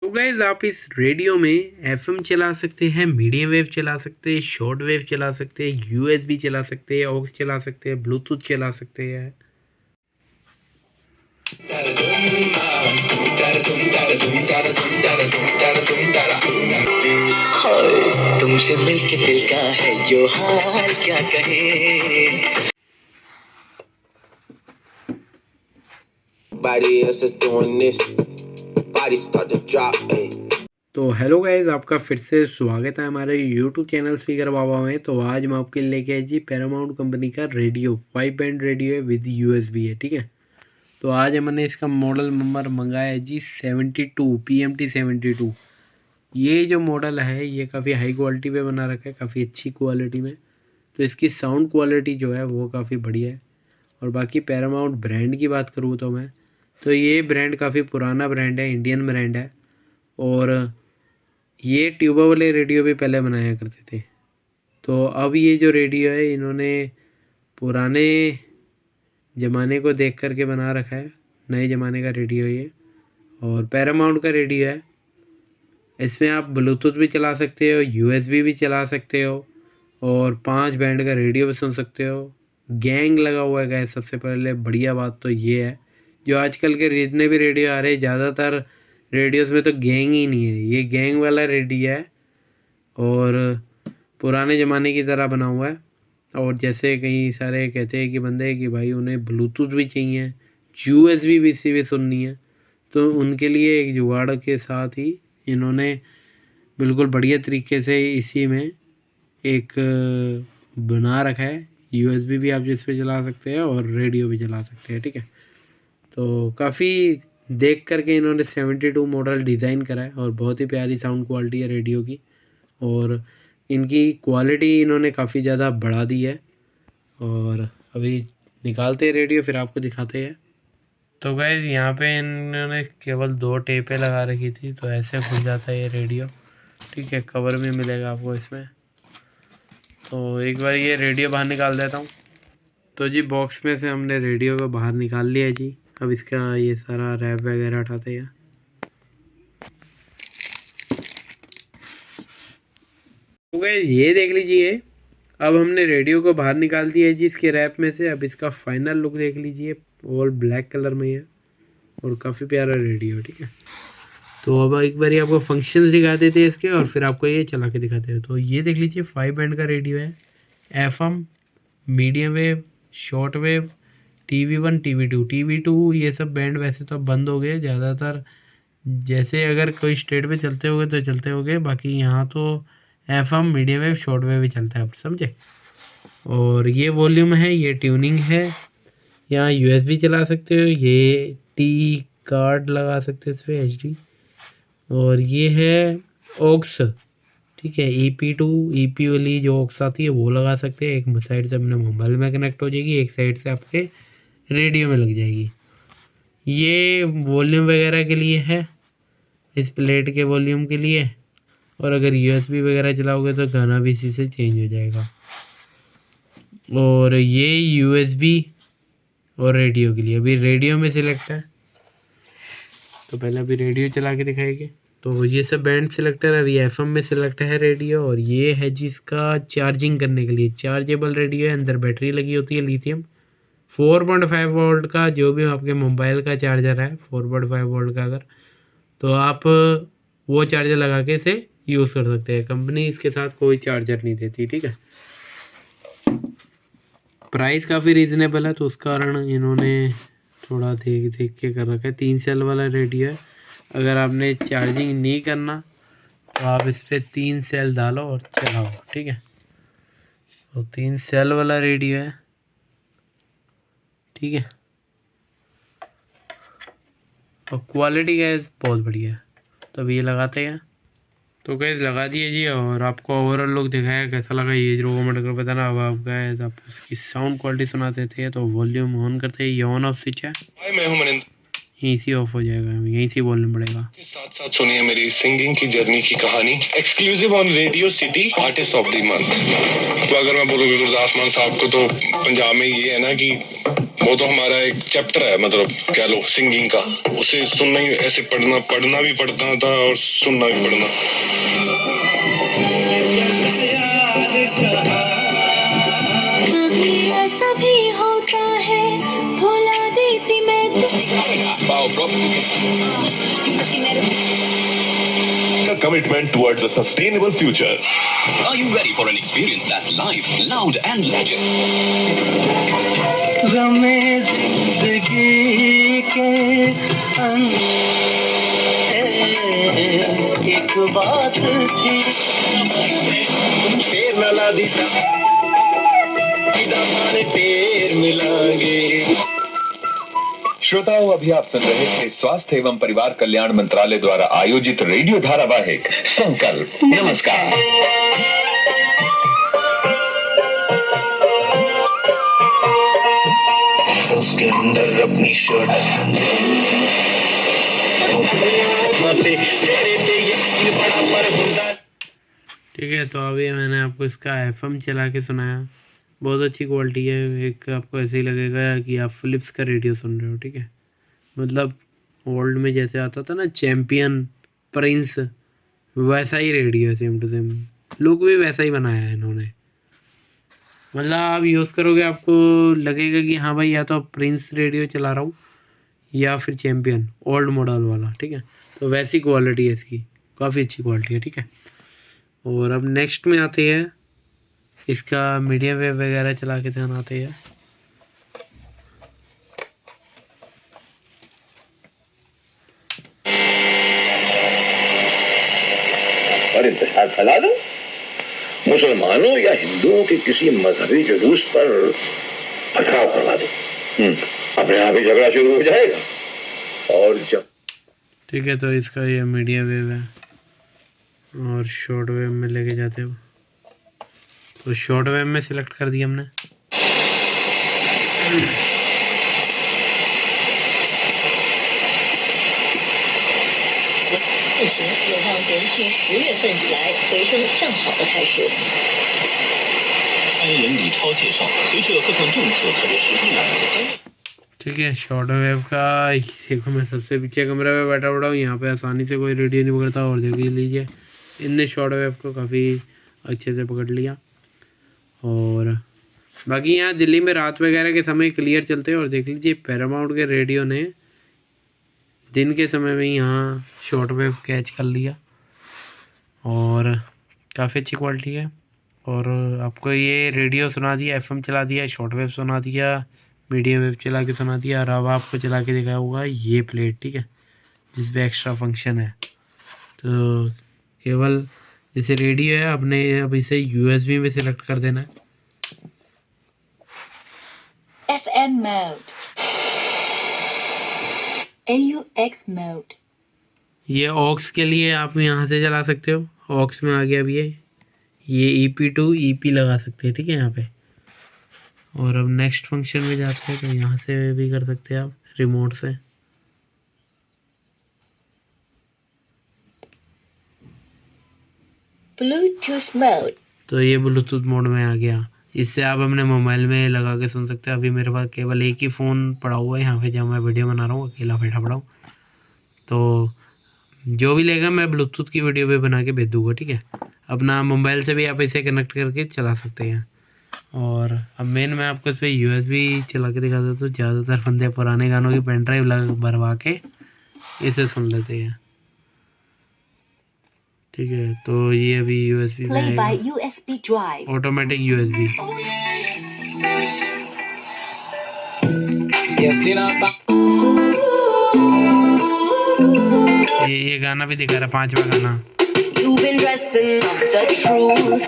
तो गाइस आप इस रेडियो में एफएम चला सकते हैं, मीडियम वेव चला सकते हैं, शॉर्ट वेव चला सकते हैं, यूएसबी चला सकते हैं, ऑक्स चला सकते हैं, ब्लूटूथ चला सकते हैं। हाय तुमसे मिलके दिल का है जो हाल क्या कहे। Body else is doing this. Body start to drop. Ay. तो हेलो गाइस, आपका फिर से स्वागत है हमारे यूट्यूब चैनल स्पीकर बाबा में। तो आज हम आपके लिए लेके आए जी पैरामाउंट कंपनी का रेडियो 5 बैंड रेडियो है विद यूएसबी है, ठीक है। तो आज हमने इसका मॉडल नंबर मंगाया है जी 72 PMT 72। ये जो मॉडल है ये काफ़ी हाई क्वालिटी पे बना रखा है, काफ़ी अच्छी क्वालिटी में। तो इसकी साउंड क्वालिटी जो है वो काफ़ी बढ़िया है। और बाकी पैरामाउंट ब्रांड की बात करूँ तो मैं, तो ये ब्रांड काफ़ी पुराना ब्रांड है, इंडियन ब्रांड है। और ये ट्यूबा वाले रेडियो भी पहले बनाया करते थे। तो अब ये जो रेडियो है इन्होंने पुराने ज़माने को देख कर के बना रखा है, नए ज़माने का रेडियो ये। और पैरामाउंट का रेडियो है, इसमें आप ब्लूटूथ भी चला सकते हो, यूएसबी भी चला सकते हो, और 5 बैंड का रेडियो भी सुन सकते हो। गैंग लगा हुआ है गाइस, सबसे पहले बढ़िया बात तो ये है। जो आजकल के जितने भी रेडियो आ रहे हैं ज़्यादातर रेडियोस में तो गैंग ही नहीं है, ये गैंग वाला रेडियो है और पुराने ज़माने की तरह बना हुआ है। और जैसे कई सारे कहते हैं कि बंदे कि भाई उन्हें ब्लूटूथ भी चाहिए, यूएसबी भी इसी में सुननी है, तो उनके लिए एक जुगाड़ के साथ ही इन्होंने बिल्कुल बढ़िया तरीके से इसी में एक बना रखा है। यूएसबी भी आप जिस पे चला सकते हैं और रेडियो भी चला सकते हैं, ठीक है। तो काफ़ी देख करके इन्होंने 72 मॉडल डिज़ाइन करा है और बहुत ही प्यारी साउंड क्वालिटी है रेडियो की। और इनकी क्वालिटी इन्होंने काफ़ी ज़्यादा बढ़ा दी है। और अभी निकालते हैं रेडियो, फिर आपको दिखाते हैं। तो गाइस यहाँ पे इन्होंने केवल 2 टेपें लगा रखी थी, तो ऐसे खुल जाता है ये रेडियो, ठीक है। कवर भी मिलेगा आपको इसमें। तो एक बार ये रेडियो बाहर निकाल देता हूँ। तो जी बॉक्स में से हमने रेडियो को बाहर निकाल लिया जी। अब इसका ये सारा रैप वगैरह हटाते हैं। तो गाइस ये देख लीजिए, अब हमने रेडियो को बाहर निकाल दिया है जी इसके रैप में से। अब इसका फाइनल लुक देख लीजिए, ऑल ब्लैक कलर में है और काफ़ी प्यारा रेडियो, ठीक है। तो अब एक बार आपको फंक्शंस दिखा देते हैं इसके और फिर आपको ये चला के दिखाते हैं। तो ये देख लीजिए 5 बैंड का रेडियो है, FM, medium wave, short wave, TV1 TV2 ये सब बैंड वैसे तो अब बंद हो गए ज़्यादातर। जैसे अगर कोई स्टेट में चलते होंगे तो चलते होंगे, बाकी यहाँ तो FM, medium wave, short wave भी चलता है, आप समझे। और ये वॉल्यूम है, ये ट्यूनिंग है, यहाँ यूएसबी चला सकते हो, ये टी कार्ड लगा सकते हो इस पर HD। और ये है ऑक्स, ठीक है। EP2 EP वाली जो ऑक्स आती है वो लगा सकते हैं। एक साइड से अपने मोबाइल में कनेक्ट हो जाएगी, एक साइड से आपके रेडियो में लग जाएगी। ये वॉल्यूम वगैरह के लिए है, इस प्लेट के वॉल्यूम के लिए। और अगर USB वगैरह चलाओगे तो गाना भी इसी से चेंज हो जाएगा। और ये USB और रेडियो के लिए, अभी रेडियो में सिलेक्ट है, तो पहले अभी रेडियो चला के दिखाएंगे। तो ये सब बैंड सिलेक्टर है, अभी FM में सिलेक्ट है रेडियो। और ये है जी इसका चार्जिंग करने के लिए, चार्जेबल रेडियो है, अंदर बैटरी लगी होती है लिथियम। 4.5 वोल्ट का जो भी आपके मोबाइल का चार्जर है, 4.5 वोल्ट का, अगर तो आप वो चार्जर लगा के इसे यूज़ कर सकते हैं। कंपनी इसके साथ कोई चार्जर नहीं देती, ठीक है। प्राइस काफ़ी रीज़नेबल है, तो उस कारण इन्होंने थोड़ा देख देख के कर रखा है। 3 सेल वाला रेडियो है, अगर आपने चार्जिंग नहीं करना तो आप इस पर 3 सेल डालो और चलाओ, ठीक है। तो 3 सेल वाला रेडियो है, ठीक है। और क्वालिटी गैस बहुत बढ़िया है। तो अभी ये लगाते हैं। तो गैस लगा दिए जी, और आपको ओवरऑल लुक दिखाया, कैसा लगा ये जरूर कमेंट कर बताना। अब आप गैस आप इसकी साउंड क्वालिटी सुनाते थे, तो वॉल्यूम ऑन करते हैं, ये ऑन ऑफ स्विच है। मैं हूं मनिंदर। यहीं से ऑफ हो जाएगा, यहीं से बोलना पड़ेगा। के साथ साथ सुनिए मेरी सिंगिंग की जर्नी की कहानी, exclusive on radio city artist of the month. तो अगर मैं बोलूँ गुरदास मान साहब को, तो पंजाब में ये है ना कि वो तो हमारा एक चैप्टर है, मतलब कह लो सिंगिंग का। उसे सुनना ही ऐसे पढ़ना भी पड़ता था और सुनना भी पड़ना। कभी ऐसा भी होता है, भुला देती मैं A commitment towards a sustainable future. Are you ready for an experience that's live, loud and legend? एक बात थी फेर न ला दी फेर मिलांगे। श्रोताओं, अभी आप सुन रहे थे स्वास्थ्य एवं परिवार कल्याण मंत्रालय द्वारा आयोजित रेडियो धारावाहिक संकल्प। नमस्कार। उसके अंदर अपनी शर्ट ठीक है, तो अभी मैंने आपको इसका एफएम चला के सुनाया, बहुत अच्छी क्वालिटी है। एक आपको ऐसे ही लगेगा कि आप फिलिप्स का रेडियो सुन रहे हो। ठीक है, मतलब ओल्ड में जैसे आता था ना चैम्पियन, प्रिंस, वैसा ही रेडियो है, सेम टू सेम। लुक भी वैसा ही बनाया है इन्होंने। मतलब आप यूज़ करोगे आपको लगेगा कि हाँ भाई, या तो प्रिंस रेडियो चला रहा हूँ या फिर चैम्पियन ओल्ड मॉडल वाला। ठीक है, तो वैसी क्वालिटी है इसकी, काफ़ी अच्छी क्वालिटी है। ठीक है, और अब नेक्स्ट में आते हैं, इसका मीडियम वेव वगैरह चला के ध्यान आते हैं। और इंतजार फैला दो। मुसलमानों या हिंदुओं के किसी मजहबी जुलूस पर पथराव करवा दो, अपने आप ही झगड़ा शुरू हो जाएगा। और जब ठीक है, तो इसका ये मीडियम वेव है और शॉर्ट वेव में लेके जाते हो, तो शॉर्ट वेव में सिलेक्ट कर दिया हमने। ठीक है, शॉर्ट वेव का देखो, मैं सबसे पीछे कमरे में बैठा हुआ हूँ, यहाँ पे आसानी से कोई रेडियो नहीं पकड़ता। और देख लीजिए, इनने शॉर्ट वेव को काफ़ी अच्छे से पकड़ लिया। और बाकी यहाँ दिल्ली में रात वगैरह के समय क्लियर चलते हैं। और देख लीजिए, पैरामाउंट के रेडियो ने दिन के समय में यहाँ शॉर्ट वेव कैच कर लिया और काफ़ी अच्छी क्वालिटी है। और आपको ये रेडियो सुना दिया, एफएम चला दिया, शॉर्ट वेव सुना दिया, मीडियम वेव चला के सुना दिया, और अब आपको चला के दिखाया होगा ये प्लेट। ठीक है, जिस पे एक्स्ट्रा फंक्शन है। तो केवल जैसे रेडियो है, अपने अब इसे यूएसबी में सिलेक्ट कर देना है। FM mode, AUX mode, ये ऑक्स के लिए आप यहाँ से चला सकते हो, ऑक्स में आ गया अभी ये EP2 EP लगा सकते हैं। ठीक है, यहाँ पे। और अब नेक्स्ट फंक्शन में जाते हैं, तो यहाँ से भी कर सकते हैं आप रिमोट से। Bluetooth mode, तो ये ब्लूटूथ मोड में आ गया। इससे आप अपने मोबाइल में लगा के सुन सकते हैं। अभी मेरे पास केवल एक ही फ़ोन पड़ा हुआ है यहाँ पे, जहाँ मैं वीडियो बना रहा हूँ, अकेला बैठा पड़ा हूँ। तो जो भी लेगा मैं ब्लूटूथ की वीडियो पे बना के भेज दूँगा। ठीक है, अपना मोबाइल से भी आप इसे कनेक्ट करके चला सकते हैं। और अब मेन मैं आपको इस पर USB चला के दिखा देता हूँ। ज़्यादातर बंदे पुराने गानों की पेन ड्राइव भरवा के इसे सुन लेते हैं। ठीक है, तो ये अभी USB में play by आएगा, USB drive, ऑटोमेटिक USB। ये गाना भी दिखा रहा, 5वां गाना। You've been dressing up the truth.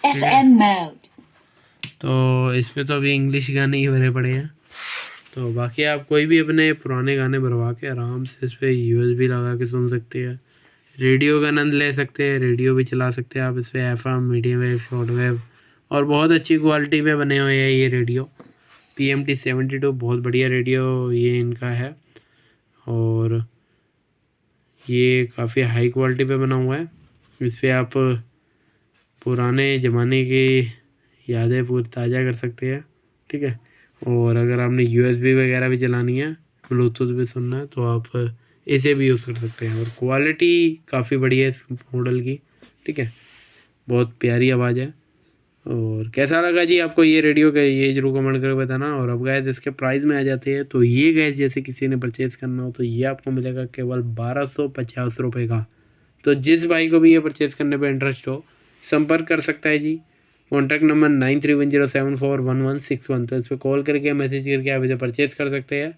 FM mode, तो इस पे तो अभी इंग्लिश गाने ही भरे पड़े हैं। तो बाकी आप कोई भी अपने पुराने गाने भरवा के आराम से इस पर USB लगा के सुन सकते हैं। रेडियो का आनंद ले सकते हैं, रेडियो भी चला सकते हैं आप इस पर, FM, medium wave, short wave, और बहुत अच्छी क्वालिटी में बने हुए हैं ये रेडियो। PMT-72 बहुत बढ़िया रेडियो ये इनका है, और ये काफ़ी हाई क्वालिटी पे बना हुआ है। इस पर आप पुराने ज़माने की यादें पूरी ताज़ा कर सकते हैं, ठीक है। और अगर आपने USB वगैरह भी चलानी है, ब्लूटूथ भी सुनना है, तो आप इसे भी यूज़ कर सकते हैं। और क्वालिटी काफ़ी बढ़िया है इस मॉडल की, ठीक है, बहुत प्यारी आवाज़ है। और कैसा लगा जी आपको ये रेडियो का, ये जरूर कमेंट करके बताना। और अब गैस इसके प्राइस में आ जाते हैं, तो ये गैस जैसे किसी ने परचेज़ करना हो तो ये आपको मिलेगा केवल 1250 रुपये का। तो जिस भाई को भी ये परचेज़ करने पे इंटरेस्ट हो संपर्क कर सकता है जी। कॉन्टैक्ट नंबर 9310741161, तो इस पर कॉल करके मैसेज करके आप इसे परचेज़ कर सकते हैं।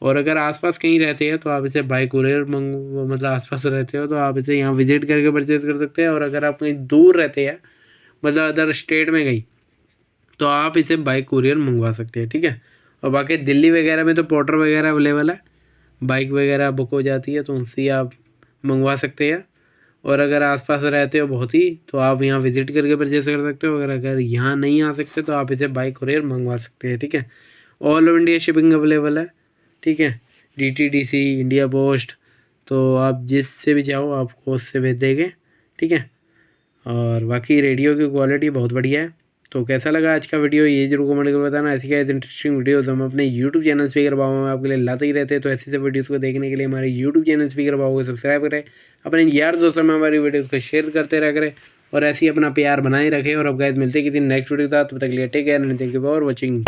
और अगर आसपास कहीं रहते हैं तो आप इसे बाय कुरियर मतलब आसपास रहते हो तो आप इसे यहाँ विजिट करके परचेज़ कर सकते हैं। और अगर आप कहीं दूर रहते हैं, मतलब अदर स्टेट में गई, तो आप इसे बाय कुरियर मंगवा सकते हैं, ठीक है। और बाकी दिल्ली वगैरह में तो पोर्टर वगैरह अवेलेबल है, बाइक वगैरह बुक हो जाती है, तो उनसे आप मंगवा सकते हैं। और अगर आसपास रहते हो बहुत ही, तो आप यहाँ विज़िट करके परचेस कर सकते हो। अगर यहाँ नहीं आ सकते तो आप इसे बाय कुरियर मंगवा सकते हैं, ठीक है। All over India shipping available है, ठीक है। DTDC, इंडिया पोस्ट, तो आप जिससे भी चाहो आपको उससे भेज देंगे, ठीक है। और बाकी रेडियो की क्वालिटी बहुत बढ़िया है। तो कैसा लगा आज का वीडियो ये जरूर कमेंट करके बताना। ऐसी क्या इंटरेस्टिंग वीडियोस हम अपने यूट्यूब चैनल स्पीकर बाबा में आपके लिए लाते ही रहते हैं। तो ऐसे वीडियोस को देखने के लिए हमारे यूट्यूब चैनल स्पीकर बाबा को सब्सक्राइब करें, अपने यार दोस्तों में हमारी वीडियोज़ को शेयर करते रह करें, और ऐसे ही अपना प्यार बनाए रखें। और अब गाइस मिलते हैं किसी नेक्स्ट वीडियो के साथ, तब तक के लिए take care and thank you for watching.